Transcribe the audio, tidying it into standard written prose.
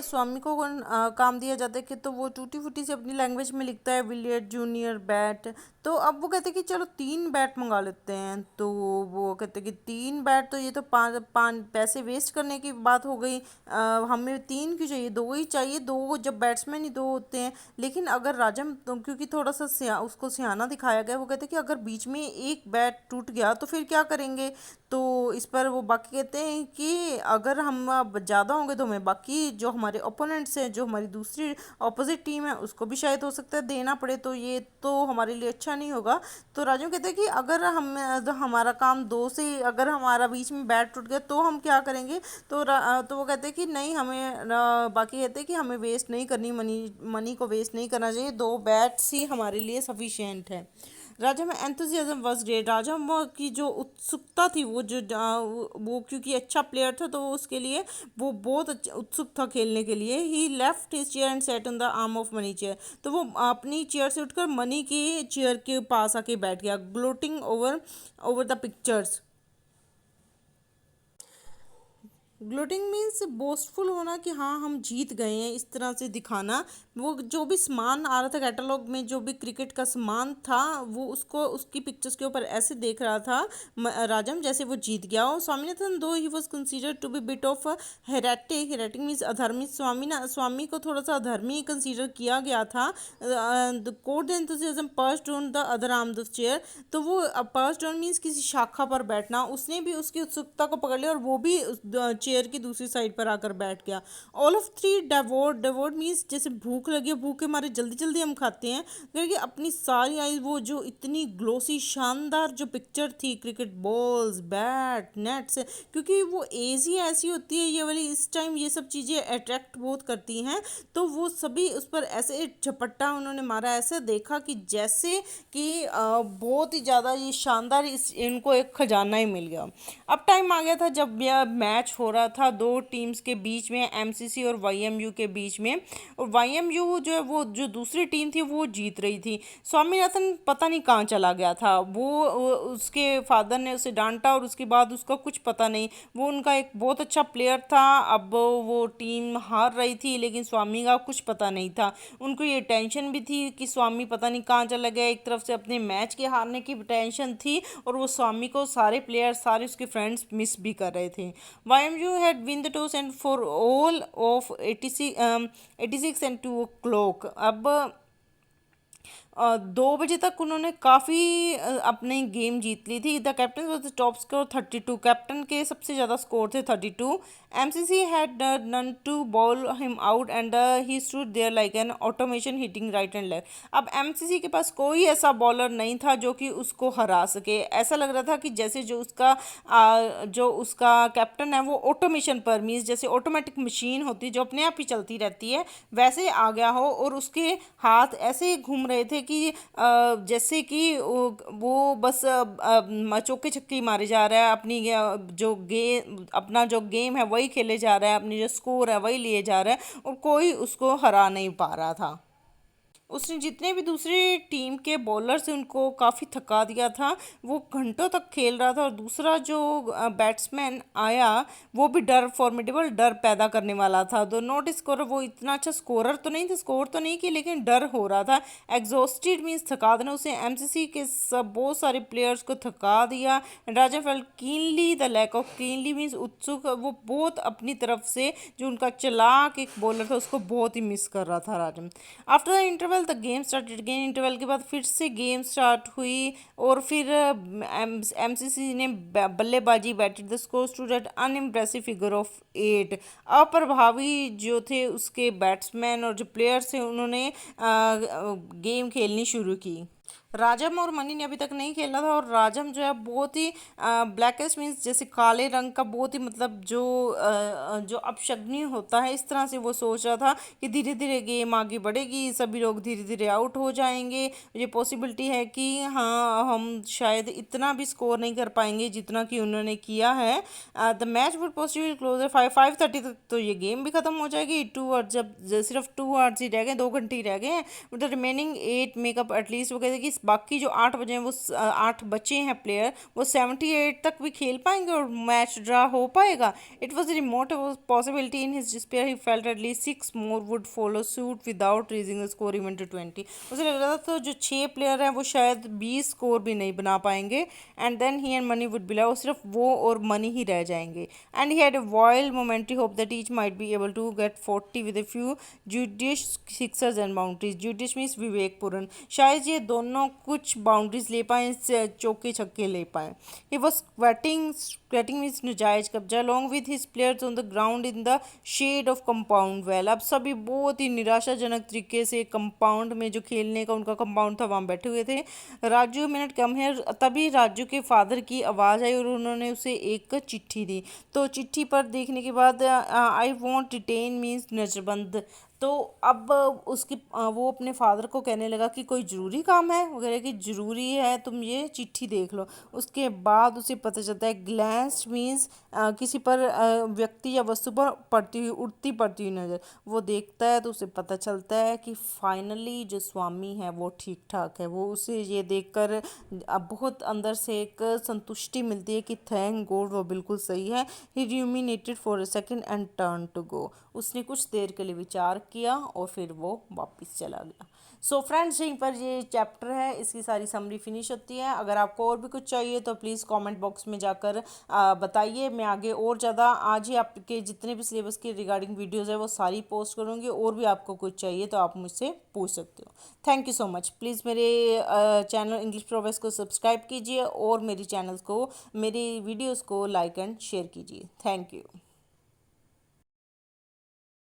स्वामी को काम दिया जाता है कि तो वो टूटी फूटी से अपनी लैंग्वेज में लिखता है विलियर्ड जूनियर बैट। तो अब वो कहते हैं कि चलो 3 बैट मंगा लेते हैं। तो वो कहते हैं कि 3 बैट, तो ये तो पाँच पाँच पैसे वेस्ट करने की बात हो गई। हमें 3 क्यों चाहिए, 2 ही चाहिए। दो जब बैट्समैन ही 2 होते हैं। लेकिन अगर राजा तो क्योंकि थोड़ा सा उसको सियाना दिखाया गया, वो कहते हैं कि अगर बीच में एक बैट टूट गया तो फिर क्या करेंगे। तो इस पर वो बाकी कहते हैं कि अगर हम अब ज़्यादा होंगे तो हमें बाकी जो हमारे ओपोनेंट्स हैं, जो हमारी दूसरी अपोजिट टीम है, उसको भी शायद हो सकता है देना पड़े, तो ये तो हमारे लिए अच्छा नहीं होगा। तो राजू कहते हैं कि अगर हम हमारा काम 2 से, अगर हमारा बीच में बैट टूट गया तो हम क्या करेंगे। तो वो कहते हैं कि नहीं, हमें बाकी कहते हैं कि हमें वेस्ट नहीं करनी, मनी मनी को वेस्ट नहीं करना चाहिए, 2 बैट्स ही हमारे लिए सफिशिएंट है। राजा में एंथुजियाज्म वॉज ग्रेट। राजा की जो उत्सुकता थी, वो जो वो क्योंकि अच्छा प्लेयर था, तो उसके लिए वो बहुत उत्सुक था खेलने के लिए। He left his chair and sat on the arm of money chair. तो वो अपनी चेयर से उठकर मनी की चेयर के पास आके बैठ गया, gloating over over the pictures. Gloating means boastful होना कि हाँ हम जीत गए हैं, इस तरह से दिखाना। वो जो भी सामान आ रहा था कैटलॉग में, जो भी क्रिकेट का सामान था, वो उसको उसकी पिक्चर्स के ऊपर ऐसे देख रहा था राजम, जैसे वो जीत गया हो। Swaminathan though he was considered to be bit of heretic. Heretic means अधर्मी। स्वामी को थोड़ा सा अधर्मी कंसीडर किया गया था। The court enthusiasm perched on the other arm of chair. तो वो पर्च्ड ऑन मीन्स किसी शाखा पर बैठना, उसने भी उसकी उत्सुकता को पकड़ लिया और वो भी चेयर की दूसरी साइड पर आकर बैठ गया। All of three devoured. Devoured means जैसे भूख लगी है, भूख के मारे जल्दी जल्दी हम खाते हैं, क्योंकि अपनी सारी आइज वो जो इतनी ग्लोसी शानदार जो पिक्चर थी, क्रिकेट बॉल्स, बैट, नेट्स, क्योंकि वो एज ही ऐसी होती है ये वाली, इस टाइम ये सब चीज़ें अट्रैक्ट बहुत करती हैं। तो वो सभी उस पर ऐसे झपट्टा उन्होंने मारा, ऐसे देखा कि जैसे कि बहुत ही ज़्यादा ये शानदार, इस इनको एक खजाना ही मिल गया। अब टाइम आ गया था जब यह मैच हो रहा था 2 टीम्स के बीच में, एमसीसी और वाईएमयू के बीच में। और वाईएमयू जो है, वो जो दूसरी टीम थी वो जीत रही थी। स्वामीनाथन पता नहीं कहाँ चला गया था। उसके फादर ने उसे डांटा और उसके बाद उसका कुछ पता नहीं। वो उनका एक बहुत अच्छा प्लेयर था। अब वो टीम हार रही थी, लेकिन स्वामी का कुछ पता नहीं था। उनको ये टेंशन भी थी कि स्वामी पता नहीं कहाँ चला गया। एक तरफ से अपने मैच के हारने की टेंशन थी, और वो स्वामी को सारे प्लेयर, सारे उसके फ्रेंड्स मिस भी कर रहे थे। YMU had win the toss and for all of 86 and 2 o'clock। अब 2 बजे तक उन्होंने काफ़ी अपनी गेम जीत ली थी। The captain was the top score 32। Captain के सबसे ज़्यादा स्कोर थे 32। MCC had none to bowl him out and he stood there like an automation hitting right and left. अब एमसीसी के पास कोई ऐसा बॉलर नहीं था जो कि उसको हरा सके। ऐसा लग रहा था कि जैसे जो उसका कैप्टन है वो ऑटोमेशन पर, मीन्स जैसे ऑटोमेटिक मशीन होती है जो अपने आप ही चलती रहती है, वैसे आ गया हो। और उसके हाथ ऐसे घूम रहे थे कि जैसे कि वो बस चौके छक्के मारे जा रहा है, अपना जो गेम है वही खेले जा रहा है, अपनी जो स्कोर है वही लिए जा रहा है, और कोई उसको हरा नहीं पा रहा था। उसने जितने भी दूसरी टीम के बॉलर से उनको काफ़ी थका दिया था। वो घंटों तक खेल रहा था, और दूसरा जो बैट्समैन आया वो भी फॉर्मिडेबल डर पैदा करने वाला था। तो नॉट स्कोरर, वो इतना अच्छा स्कोरर तो नहीं था, स्कोर तो नहीं की, लेकिन डर हो रहा था। एग्जॉस्टेड मीन्स थका देना। उसे एमसीसी के बहुत सारे प्लेयर्स को थका दिया। Raja felt keenly the lack of, keenly means उत्सुक, वो बहुत अपनी तरफ से जो उनका चलाक एक बॉलर था उसको बहुत ही मिस कर रहा था Raja. After the interval the game started again. Interval के बाद फिर से गेम स्टार्ट हुई, और फिर एमसीसी ने बल्लेबाजी batted. The score stood at unimpressive figure of 8। अप्रभावी जो थे उसके बैट्समैन और जो प्लेयर्स थे, उन्होंने गेम खेलनी शुरू की। राजम और मनी ने अभी तक नहीं खेला था, और राजम जो है बहुत ही ब्लैकेस्ट मीन्स जैसे काले रंग का, बहुत ही मतलब जो अपशगुनी होता है, इस तरह से वो सोच रहा था कि धीरे धीरे गेम आगे बढ़ेगी, सभी लोग धीरे धीरे आउट हो जाएंगे, ये पॉसिबिलिटी है कि हाँ हम शायद इतना भी स्कोर नहीं कर पाएंगे जितना कि उन्होंने किया है। The match would possible closure 5:30 तक तो ये गेम भी खत्म हो जाएगी। 2 आवर्स, जब सिर्फ 2 आवर्स ही रह गए, 2 घंटे ही रह गए हैं, द रिमेनिंग 8 मेकअप एटलीस्ट, वो कहते थे कि बाकी जो 8 बजे हैं वो 8 बचे हैं प्लेयर, वो 78 तक भी खेल पाएंगे और मैच ड्रा हो पाएगा। It was remote possibility in his despair, he felt at least 6 more would follow suit without raising the score even to 20। उसे लग रहा था तो जो 6 प्लेयर हैं वो शायद 20 स्कोर भी नहीं बना पाएंगे, and then he and Mani would be left, सिर्फ वो और मनी ही रह जाएंगे। And he had a wild momentary hope that each might be able to get 40 with a few judicious sixers and boundaries। judicious means विवेकपूर्ण, शायद ये दोनों कुछ बाउंड्रीज ले पाए, चौके छक्के ले पाए। ही वॉज स्क्वेटिंग मीन्स नजायज कब्जा along with his players on the ground in the shade of compound well। अब सभी बहुत ही निराशाजनक तरीके से कंपाउंड में, जो खेलने का उनका कंपाउंड था, वहाँ बैठे हुए थे। राजू मिनट कम है, तभी राजू के फादर की आवाज़ आई और उन्होंने उसे एक चिट्ठी दी। तो चिट्ठी पर देखने के बाद आई वॉन्ट डिटेन मीन्स नजरबंद। तो अब उसकी वो अपने फादर को कहने लगा कि कोई ज़रूरी काम है, वो कह रहे कि ज़रूरी है, तुम ये चिट्ठी देख लो। उसके बाद उसे पता चलता है, ग्लैंस मीन्स किसी पर व्यक्ति या वस्तु पर पड़ती हुई, उड़ती पड़ती हुई नज़र। वो देखता है तो उसे पता चलता है कि फाइनली जो स्वामी है वो ठीक ठाक है। वो उसे ये देखकर अब बहुत अंदर से एक संतुष्टि मिलती है कि थैंक गॉड वो बिल्कुल सही है। He ruminated for a second and turn to go. उसने कुछ देर के लिए विचार किया और फिर वो वापस चला गया। सो फ्रेंड्स, यहीं पर ये चैप्टर है, इसकी सारी समरी फिनिश होती है। अगर आपको और भी कुछ चाहिए तो प्लीज़ कमेंट बॉक्स में जाकर बताइए। मैं आगे और ज़्यादा आज ही आपके जितने भी सिलेबस के रिगार्डिंग वीडियोज़ है वो सारी पोस्ट करूँगी। और भी आपको कुछ चाहिए तो आप मुझसे पूछ सकते हो। Thank you so much. Please मेरे चैनल इंग्लिश प्रोग्रेस को सब्सक्राइब कीजिए और मेरी चैनल्स को, मेरी वीडियोज़ को लाइक एंड शेयर कीजिए। Thank you.